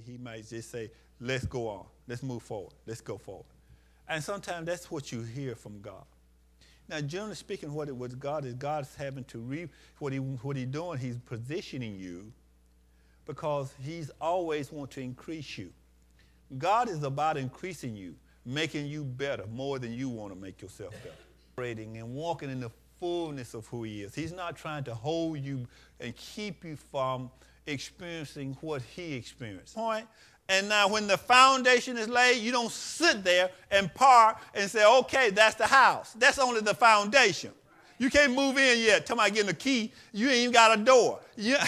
he might just say, let's go on. Let's move forward. Let's go forward. And sometimes that's what you hear from God. Now, generally speaking, what God is, God's having to what he's doing, he's positioning you because he's always want to increase you. God is about increasing you, making you better more than you want to make yourself better. Operating and walking in the fullness of who he is. He's not trying to hold you and keep you from experiencing what he experienced. Point. And now when the foundation is laid, you don't sit there and park and say, okay, that's the house. That's only the foundation. You can't move in yet. Till I get the key, you ain't even got a door. Yeah.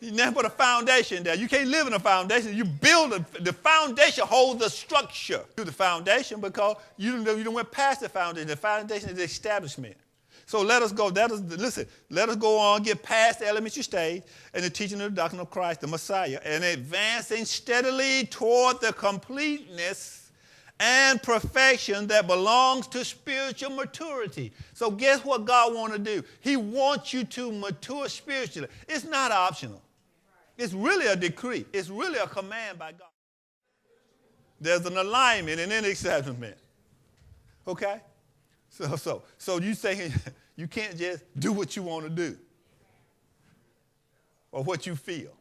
You never put a foundation there. You can't live in a foundation. You build the foundation holds the structure to the foundation because you don't went past the foundation. The foundation is the establishment. So let us go. Let us go on, get past the elementary stage and the teaching of the doctrine of Christ, the Messiah, and advancing steadily toward the completeness and perfection that belongs to spiritual maturity. So guess what God wants to do? He wants you to mature spiritually. It's not optional. It's really a decree. It's really a command by God. There's an alignment and an establishment. Okay? So you saying you can't just do what you want to do or what you feel.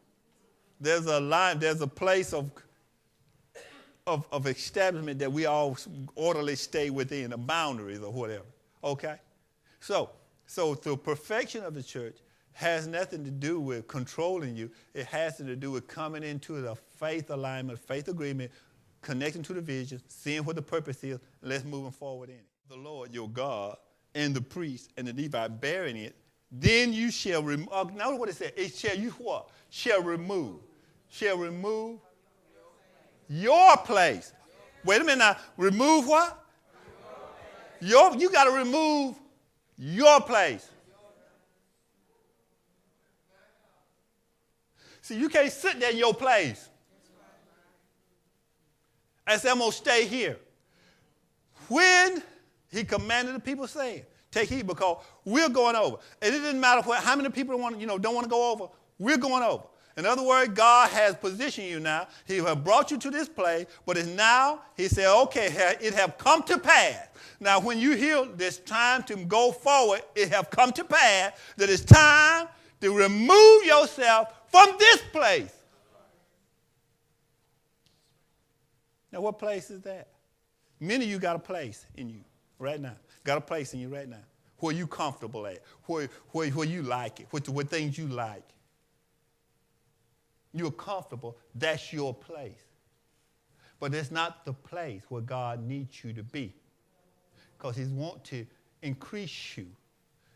There's a line, there's a place of establishment that we all orderly stay within, the boundaries or whatever. Okay? So the perfection of the church has nothing to do with controlling you. It has to do with coming into the faith alignment, faith agreement, connecting to the vision, seeing what the purpose is, and let's move forward in it. The Lord your God and the priest and the Levite bearing it, then you shall remove. Notice what it said. It shall you what? Shall remove. Shall remove your place. Wait a minute now. Remove what? You got to remove your place. See, you can't sit there in your place and say, I'm going to stay here. When he commanded the people, saying, take heed because we're going over. And it doesn't matter how many people don't want to go over. We're going over. In other words, God has positioned you now. He has brought you to this place, but it's now, he said, okay, it have come to pass. Now, when you hear this time to go forward, it have come to pass that it's time to remove yourself from this place. Now, what place is that? Many of you got a place in you right now. Got a place in you right now where you comfortable at, where you like it, what things you like. You're comfortable. That's your place. But it's not the place where God needs you to be because he wants to increase you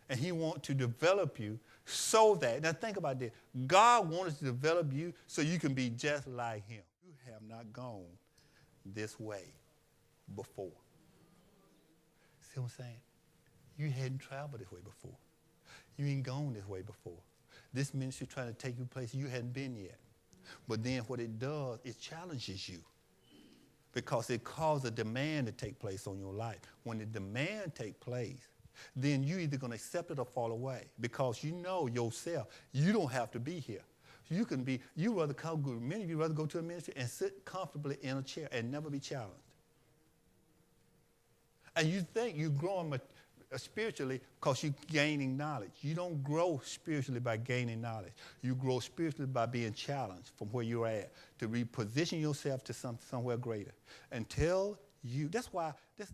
and he wants to develop you so that, now think about this, God wants to develop you so you can be just like him. You have not gone this way before. See what I'm saying? You hadn't traveled this way before. You ain't gone this way before. This ministry trying to take you places you hadn't been yet. But then what it does, it challenges you because it causes a demand to take place on your life. When the demand takes place, then you're either going to accept it or fall away because you know yourself, you don't have to be here. You rather come, many of you rather go to a ministry and sit comfortably in a chair and never be challenged. And you think you're growing spiritually because you're gaining knowledge. You don't grow spiritually by gaining knowledge. You grow spiritually by being challenged from where you're at to reposition yourself to somewhere greater. Until you, that's why, that's